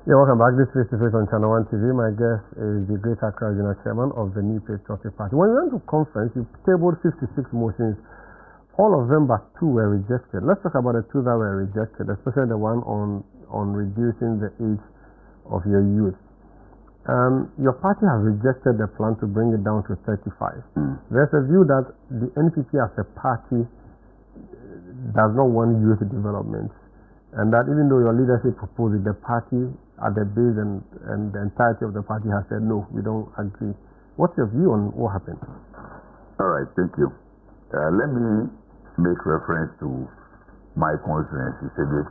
Yeah, welcome back. This is face-to-face on ChannelOne TV. My guest is the Greater Accra Regional Chairman of the New Patriotic Party. When you went to conference, you tabled 56 motions. All of them but 2 were rejected. Let's talk about the 2 that were rejected, especially the one on reducing the age of your youth. Your party has rejected the plan to bring it down to 35. There's a view that the NPP as a party does not want youth development, and that even though your leadership proposed it, the party at the base and the entirety of the party has said, no, we don't agree. What's your view on what happened? All right, thank you. Let me make reference to my constituency, Sege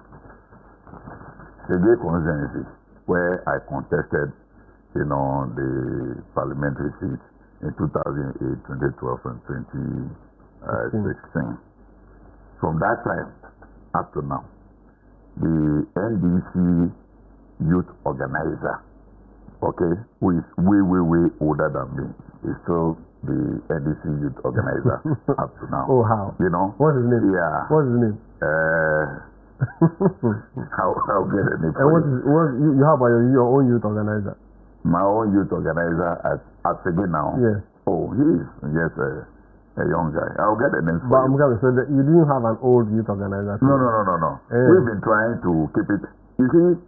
constituency, where I contested, the parliamentary seat in 2008, 2012, and 2016. From that time up to now, the NDC youth organizer, who is way older than me, is still the NDC youth organizer up to now. Oh, how? What's his name? Yeah. What's his name? I'll get it. And how about your own youth organizer? My own youth organizer at Sege now? Yes. Oh, he is just a young guy. I'll get the name for you. So you didn't have an old youth organizer? No. We've been trying to keep it. You see,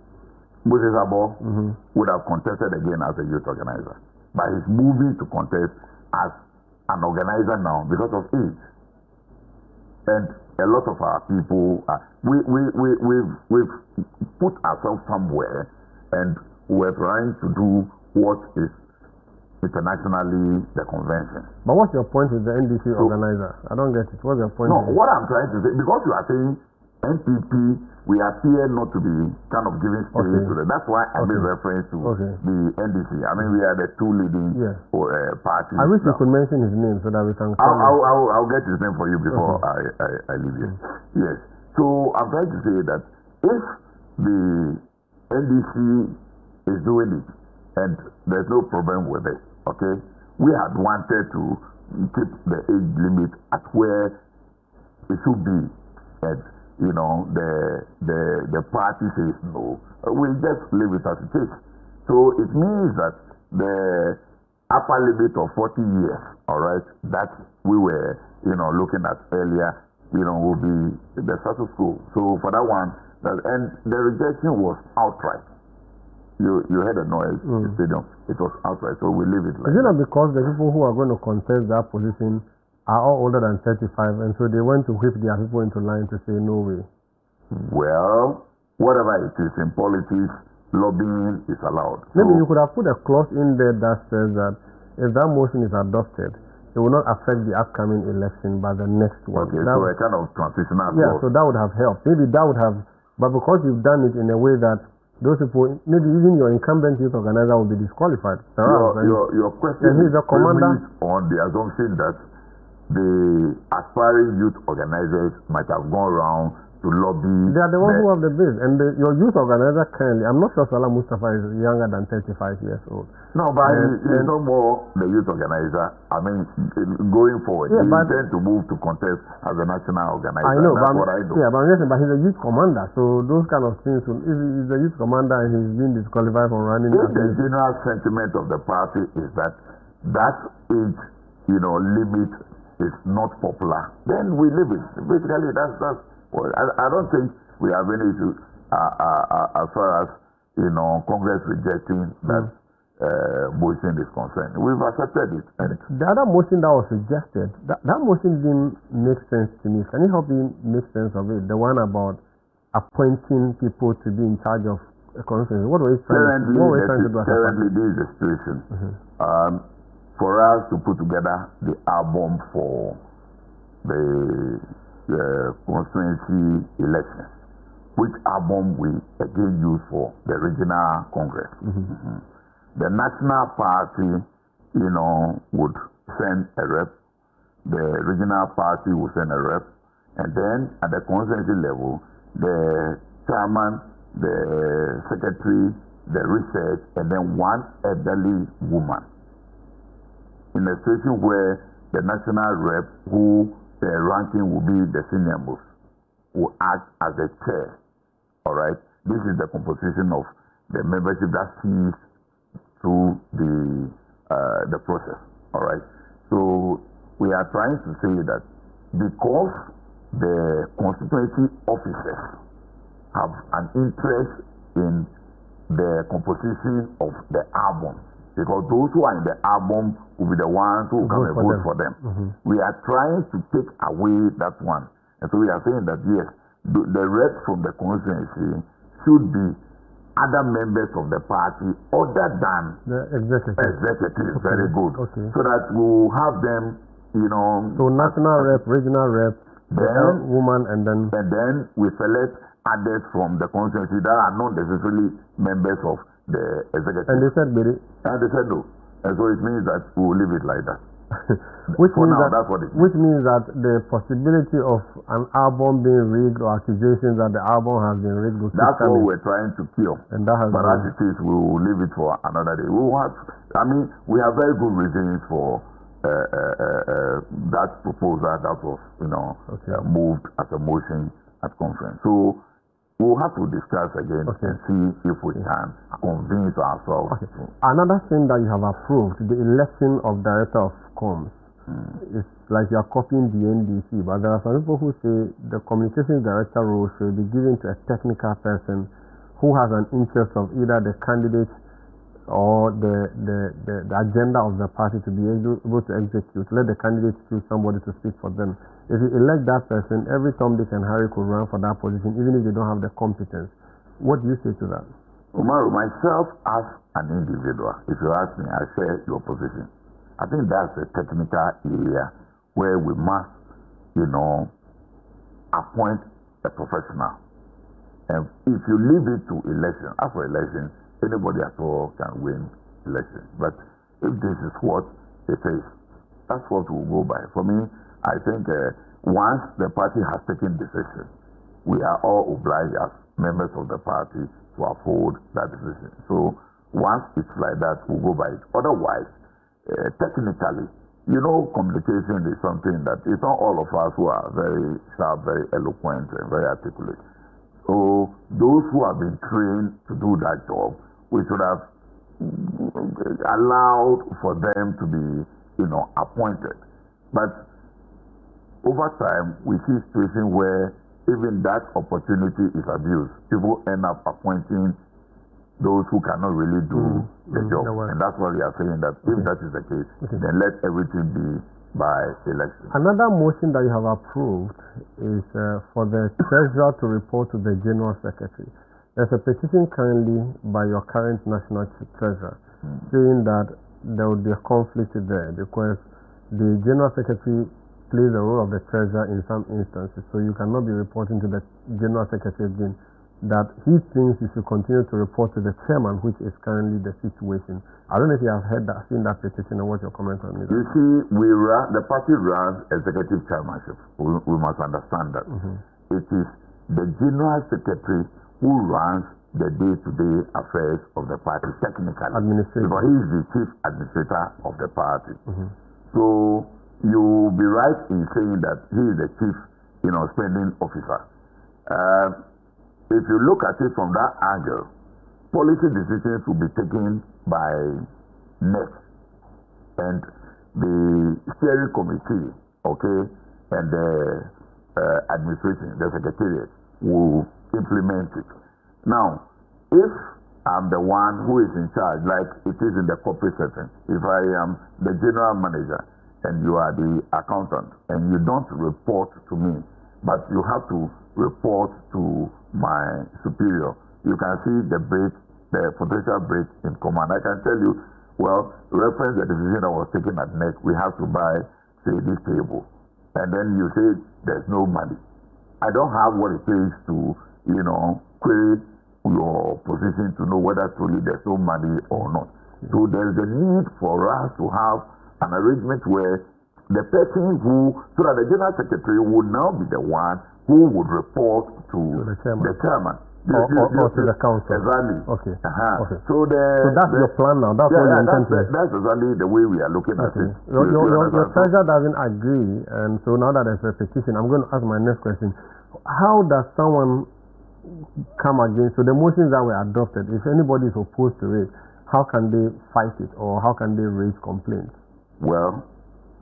Moses Abo would have contested again as a youth organizer, but he's moving to contest as an organizer now because of age. And a lot of our people, we've put ourselves somewhere, and we're trying to do what is internationally the convention. But what's your point with the NDC organizer? I don't get it. What's your point? No, what I'm trying to say, because you are saying NPP, we are here not to be kind of giving space to them. That's why I made reference to the NDC. I mean, we are the 2 leading parties. I wish you could mention his name so that we can call I'll get his name for you before I leave here. Yes. So I'm trying to say that if the NDC is doing it and there's no problem with it, we had wanted to keep the age limit at where it should be, and the party says no, we just leave it as it is. So it means that the upper limit of 40 years, that we were, looking at earlier, will be the status quo. So for that one, and the rejection was outright. You heard the noise in the stadium. It was outright, so we leave it like that. Is it not because the people who are going to contest that position are all older than 35, and so they want to whip their people into line to say no way? Well, whatever it is in politics, lobbying is allowed. Maybe you could have put a clause in there that says that if that motion is adopted, it will not affect the upcoming election, but the next one. So a kind of transitional clause. Yeah, so that would have helped. Maybe that would have, but because you've done it in a way that those people, maybe even your incumbent youth organizer will be disqualified. Your question is on the assumption that the aspiring youth organizers might have gone around to lobby. They are the ones who have the base. And your youth organizer currently, I'm not sure Salah Mustafa is younger than 35 years old. No, but he's no more the youth organizer. I mean, going forward, he intends to move to contest as a national organizer. I know, that's what I know. Yeah, but he's a youth commander. So those kind of things, if he's a youth commander and he's been disqualified from running. If the general sentiment of the party is that age, limit is not popular, then we leave it. Basically, that's well, I don't think we have any issue as far as Congress rejecting that motion is concerned. We've accepted it. The other motion that was rejected, that motion didn't make sense to me. Can you help me make sense of it? The one about appointing people to be in charge of a constituency. What were you trying to do? Currently, this is the situation. For us to put together the album for the constituency elections, which album we again use for the regional congress. The national party, would send a rep. The regional party will send a rep. And then at the constituency level, the chairman, the secretary, the research, and then one elderly woman. In a situation where the national rep, who the ranking will be the senior most, will act as the chair. All right? This is the composition of the membership that sees through the process. All right. So we are trying to say that because the constituency officers have an interest in the composition of the album, because those who are in the album will be the ones who come and vote for them. We are trying to take away that one. And so we are saying that yes, the reps from the constituency should be other members of the party other than the executive. Very good. Okay. So that we will have them, you know. So national rep, regional rep, then woman, and then we select others from the constituency that are not necessarily members of the executive. And they said, and they said no. And so it means that we will leave it like that. which means that the possibility of an album being rigged or accusations that the album has been rigged. That's what we're trying to cure. And that has but as it is, we will leave it for another day. We have very good reasons for that proposal that was, moved as a motion at conference. So we'll have to discuss again and see if we can convince ourselves. Another thing that you have approved, the election of director of comms. It's like you are copying the NDC, but there are some people who say the communications director role should be given to a technical person who has an interest of either the candidate or the agenda of the party to be able to execute. Let the candidate choose somebody to speak for them. If you elect that person, every Tom, Dick, and Harry could run for that position, even if they don't have the competence. What do you say to that? Umaru, myself as an individual, if you ask me, I share your position. I think that's a technical area where we must, appoint a professional. And if you leave it to election, after election, anybody at all can win election. But if this is what it is, that's what we'll go by. For me, I think once the party has taken decision, we are all obliged as members of the party to uphold that decision. So once it's like that, we'll go by it. Otherwise, technically, communication is something that it's not all of us who are very sharp, very eloquent, and very articulate. So those who have been trained to do that job, we should have allowed for them to be, appointed. But over time, we see situations where even that opportunity is abused. People end up appointing those who cannot really do the job. And that's why we are saying that if that is the case, then let everything be by election. Another motion that you have approved is for the treasurer to report to the general secretary. There's a petition currently by your current national treasurer saying that there would be a conflict there because the general secretary plays the role of the treasurer in some instances, so you cannot be reporting to the general secretary again. That he thinks you should continue to report to the chairman, which is currently the situation. I don't know if you have seen that petition and what your comment on it. You see, the party runs executive chairmanship. We must understand that. It is the general secretary who runs the day-to-day affairs of the party technically. Administrator. Because he is the chief administrator of the party. So you will be right in saying that he is the chief, spending officer. If you look at it from that angle, policy decisions will be taken by NEC and the steering committee, and the administration, the secretariat, will implement it. Now, if I'm the one who is in charge, like it is in the corporate setting, if I am the general manager and you are the accountant and you don't report to me, but you have to report to my superior, you can see the potential break in command. I can tell you, reference the decision that was taken at NEC, we have to buy, say, this table. And then you say there's no money. I don't have what it takes to, query your position to know whether truly there's no money or not. So there's a need for us to have an arrangement where the person so that the general secretary would now be the one who would report to the chairman. Or to the council. Exactly. Okay. So that's your plan now. That's what you intend to do. That's exactly the way we are looking at it. Your treasurer doesn't agree, and so now that there's a petition, I'm going to ask my next question. How does someone come against? So the motions that were adopted, if anybody is opposed to it, how can they fight it or how can they raise complaints? Well,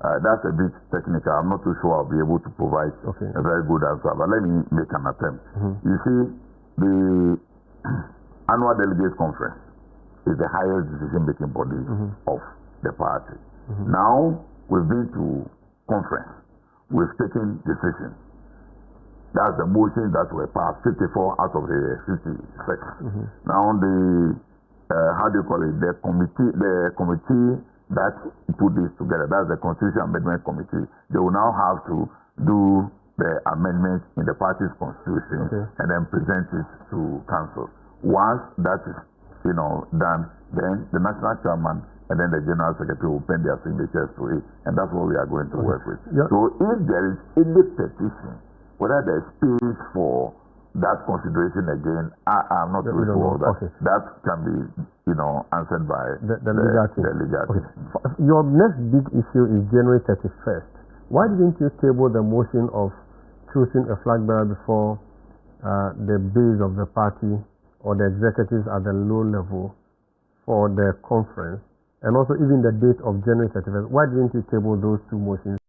that's a bit technical. I'm not too sure I'll be able to provide a very good answer, but let me make an attempt. You see, the annual Delegates Conference is the highest decision-making body of the party. Now, we've been to conference. We've taken decisions. That's the motion that were passed, 54 out of the 56. Now, the how do you call it? The committee that put this together, that's the Constitution Amendment Committee. They will now have to do the amendments in the party's constitution and then present it to council. Once that is, done, then the national chairman and then the general secretary will pen their signatures to it, and that's what we are going to work with. So if there is any petition, whether there is space for that consideration again, I'm not too sure that that can be, answered by the legal team. Your next big issue is January 31st. Why didn't you table the motion of choosing a flag bearer before the base of the party or the executives at the low level for the conference, and also even the date of January 31st? Why didn't you table those two motions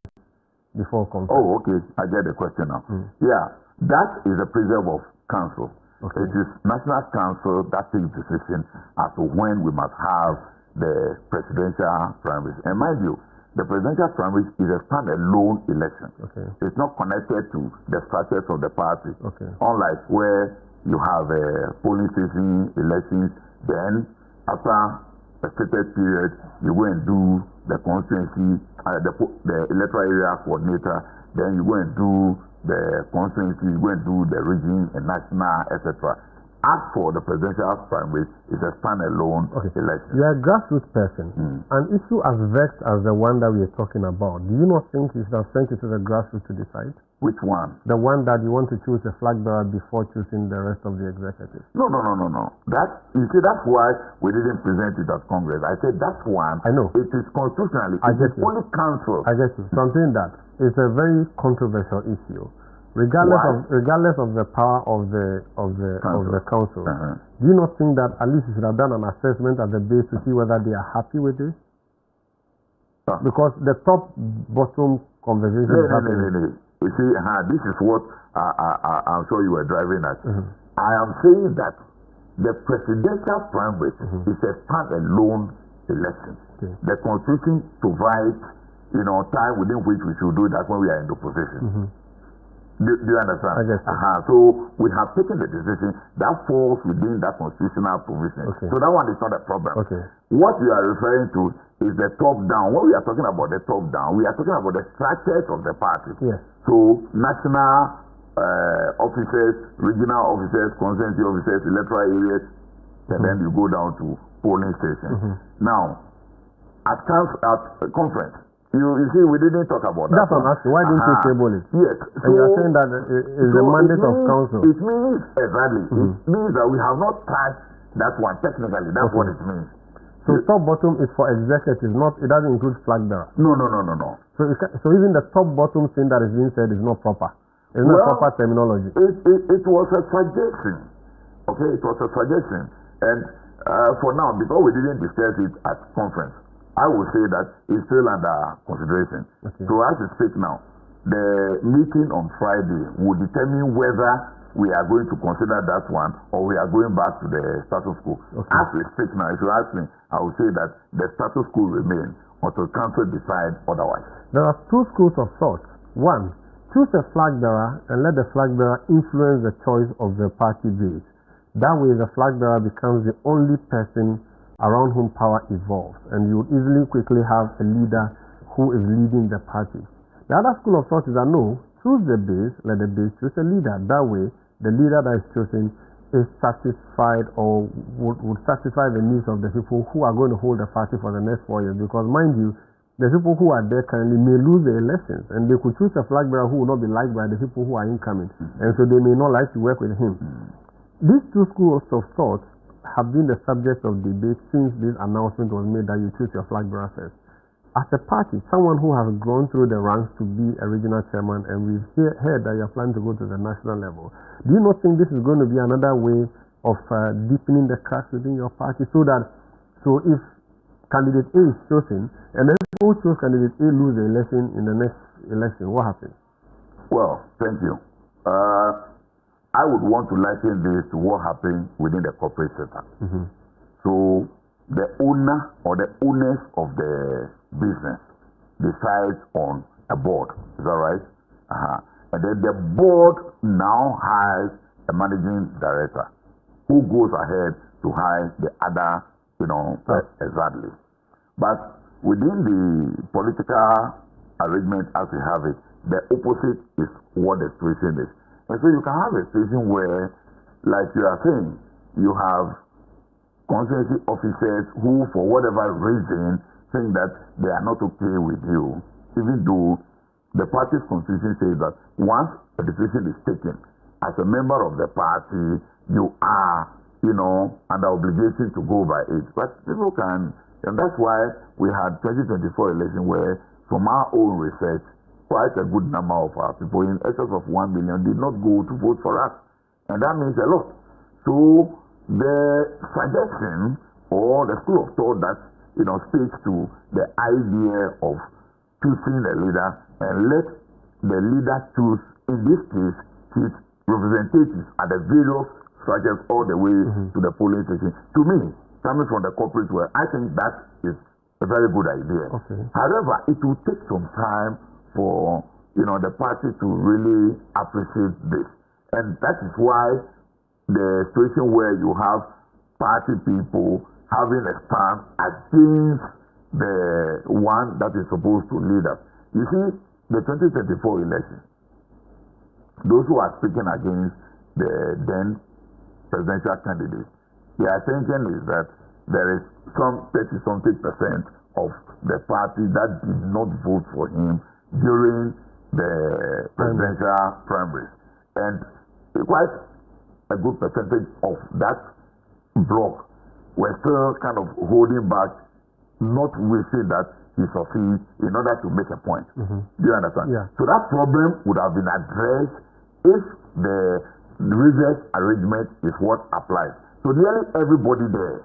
before conference? Oh, okay. I get the question now. Yeah, that is a preserve of council. It is National Council that takes decision as to when we must have the presidential primaries. And mind you, the presidential primaries is a standalone election. It's not connected to the structures of the party. Unlike where you have polling station elections, then after a stated period, you go and do the constituency, the electoral area coordinator, then you go and do the constituency, you go and do the region and national, etc. As for the presidential primary, it's a standalone election. You are a grassroots person. An issue as vexed as the one that we are talking about, do you not think you should have sent it to the grassroots to decide? Which one? The one that you want to choose a flag bearer before choosing the rest of the executive. No. You see, that's why we didn't present it at Congress. I said that's one. I know. It is constitutionally. It is only council. I get you. So I'm saying that it's a very controversial issue. Regardless of the power of the council, do you not think that at least you should have done an assessment at the base to see whether they are happy with this? Because the top-bottom conversation is happening. You see, this is what I'm sure you were driving at. I am saying that the presidential primary is a standalone election. The Constitution provides, time within which we should do that when we are in the opposition. Do you understand? I guess so. So we have taken the decision that falls within that constitutional provision. So that one is not a problem. What we are referring to is the top down. When we are talking about the top down, we are talking about the structures of the party. So national officers, regional officers, constituency officers, electoral areas, and then you go down to polling stations. Now, at conference, you see, we didn't talk about that. That's what I'm asking. Why didn't you table it? Yes. And you are saying that it's the mandate of council. It means, exactly, it means that we have not touched that one technically. That's what it means. So top bottom is for executives, it doesn't include flag bearer. No. So even the top bottom thing that is being said is not proper. It's not proper terminology. It was a suggestion. It was a suggestion. And for now, because we didn't discuss it at conference, I will say that it's still under consideration. So as we speak now, the meeting on Friday will determine whether we are going to consider that one or we are going back to the status quo. As we speak now, if you ask me, I will say that the status quo remains until council decide otherwise. There are two schools of thought. One, choose a flag bearer and let the flag bearer influence the choice of the party base. That way the flag bearer becomes the only person around whom power evolves, and you would easily quickly have a leader who is leading the party. The other school of thought is that no, choose the base, let the base choose a leader. That way, the leader that is chosen is satisfied or would satisfy the needs of the people who are going to hold the party for the next 4 years. Because mind you, the people who are there currently may lose the elections, and they could choose a flag bearer who will not be liked by the people who are incoming, and so they may not like to work with him. These two schools of thought have been the subject of debate since this announcement was made that you choose your flag bearer first. as a party, someone who has gone through the ranks to be a regional chairman, and we've heard that you're planning to go to the national level, do you not think this is going to be another way of deepening the cracks within your party, so if candidate A is chosen, and then who chose candidate A lose the election in the next election, what happens? Well, thank you. I would want to liken this to what happened within the corporate sector. So the owner or the owners of the business decides on a board. Is that right? And then the board now hires a managing director who goes ahead to hire the other, exactly. But within the political arrangement as we have it, the opposite is what the situation is. And so you can have a situation where, like you are saying, you have constituency officers who, for whatever reason, saying that they are not okay with you, even though the party's constitution says that once a decision is taken, as a member of the party, you are, under obligation to go by it. But people can, and that's why we had 2024 election where, from our own research, quite a good number of our people, in excess of 1 million, did not go to vote for us. And that means a lot. So the suggestion or the school of thought that speaks to the idea of choosing a leader and let the leader choose, in this case, his representatives at the various structures all the way to the polling station. To me, coming from the corporate world, I think that is a very good idea. Okay. However, it will take some time for the party to really appreciate this, and that is why the situation where you have party people having a stand against the one that is supposed to lead us. You see, the 2024 election, those who are speaking against the then presidential candidate, their attention is that there is some 30-something% of the party that did not vote for him during the presidential primaries, and quite a good percentage of that bloc were still kind of holding back, not wishing that he succeed in order to make a point. Do you understand? Yeah. So that problem would have been addressed if the reserve arrangement is what applies. So nearly everybody there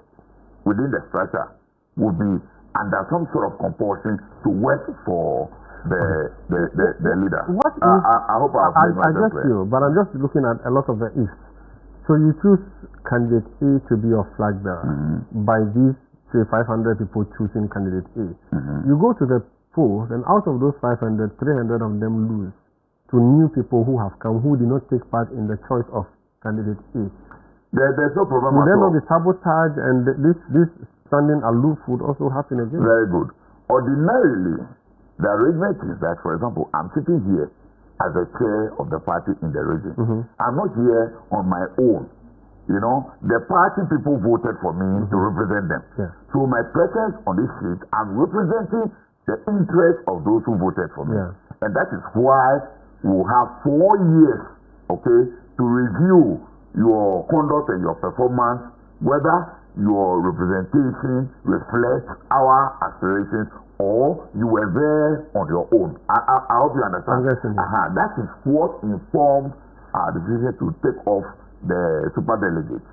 within the structure would be under some sort of compulsion to work for the leader. What is, I hope I get you, but I'm just looking at a lot of the ifs. So you choose candidate A to be your flag bearer by these, say, 500 people choosing candidate A. You go to the polls, and out of those 500, 300 of them lose to new people who have come, who did not take part in the choice of candidate A. There's no problem Would at there all. not be sabotage, and this standing aloof would also happen again? Very good. Ordinarily, the arrangement is that, for example, I'm sitting here as the chair of the party in the region. I'm not here on my own. The party people voted for me to represent them. Yeah. So my presence on this seat, I'm representing the interest of those who voted for me. Yeah. And that is why we'll have 4 years, to review your conduct and your performance, whether your representation reflects our aspirations or you were there on your own. I hope you understand. That is what informed our decision to take off the super delegates.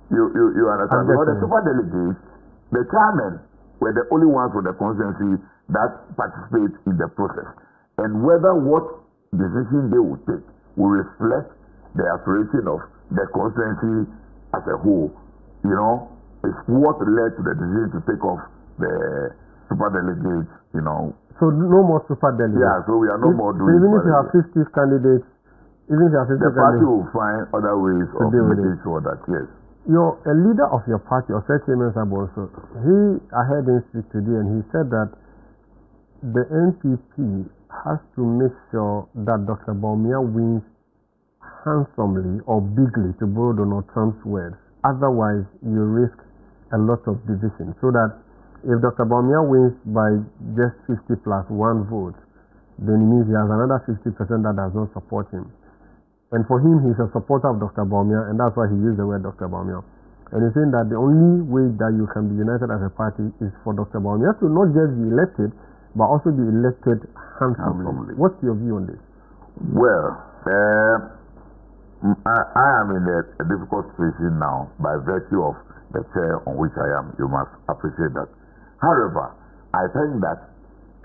You understand? Because the super delegates, the chairmen were the only ones from the constituency that participate in the process. And whether what decision they will take will reflect the aspiration of the constituency as a whole, is what led to the decision to take off the super delegates, So no more super delegates. Yeah, so we are no more doing. Even if you have 50 candidates, the party will find other ways of making sure that, yes. You're a leader of your party, or Chairman Abolished. I heard him speak today, and he said that the NPP has to make sure that Dr. Boakye wins handsomely or bigly, to borrow Donald Trump's words. Otherwise, you risk a lot of division. So that if Dr. Boakye wins by just 50 plus 1 vote, then it means he has another 50% that does not support him. And for him, he's a supporter of Dr. Boakye, and that's why he used the word Dr. Boakye. And he's saying that the only way that you can be united as a party is for Dr. Boakye to not just be elected, but also be elected handsomely. What's your view on this? Well, I am in a difficult situation now by virtue of the chair on which I am. You must appreciate that. However, I think that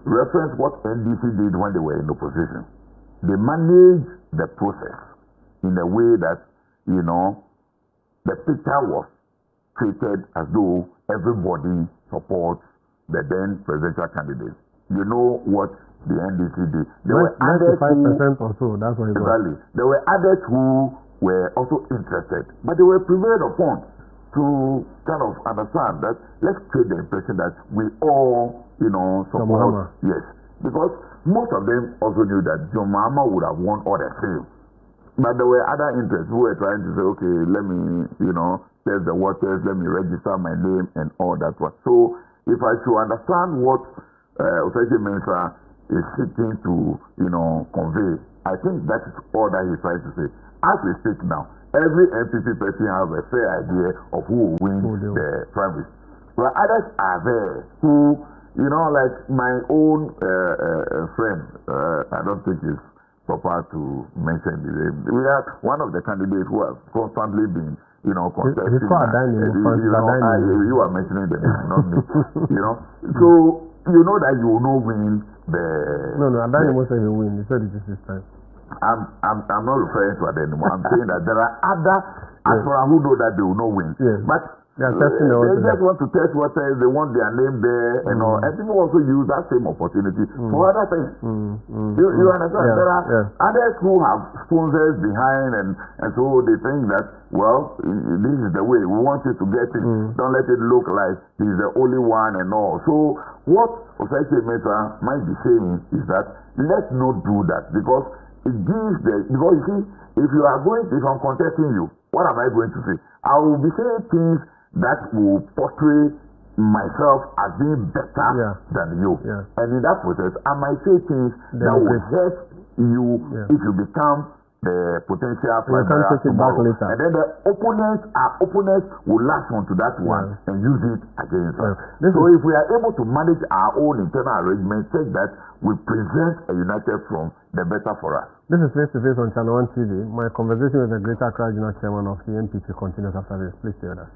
reference what NDC did when they were in opposition, they managed the process in a way that, you know, the picture was treated as though everybody supports the then presidential candidate. You know what the NDC did. There were 95% or so, that's what it was. Exactly. There were others who were also interested, but they were prevailed upon to kind of understand that let's create the impression that we all, you know, support. Yes. Because most of them also knew that John Mahama would have won all the same. But there were other interests who were trying to say, okay, let me, you know, test the waters, let me register my name and all that one. So if I should understand what Osei Mensah is seeking to, you know, convey, I think that is all that he's trying to say. As we speak now, every NPP person has a fair idea of who will win the primary. But others are there who, you know, like my own friend, I don't think it's proper to mention the name. We have one of the candidates who has constantly been, you know, contesting. You are mentioning the name, not me. You know, so you know that you will not win the. No, Adani won't say he will win. He said it this time. I'm not referring to that anymore. I'm saying that there are other Asura who know that they will not win. Yes. But they just want to test waters, they want their name there and all. And people also use that same opportunity for other things. You understand? There are others who have sponsors behind and so they think that, well, this is the way, we want you to get it. Don't let it look like he's the only one and all. So what Osei Mensah might be saying is that let's not do that because it gives because you see, if I'm contesting you, what am I going to say? I will be saying things that will portray myself as being better than you. And in that process, I might say things that will hurt you if you become the potential primary tomorrow. And then the opponents will latch onto that one and use it against us. So if we are able to manage our own internal arrangements such that we present a united front, the better for us. This is Face to Face on ChannelOne TV. My conversation with the Greater Accra Regional Chairman of the NPP continues after this. Please stay with us.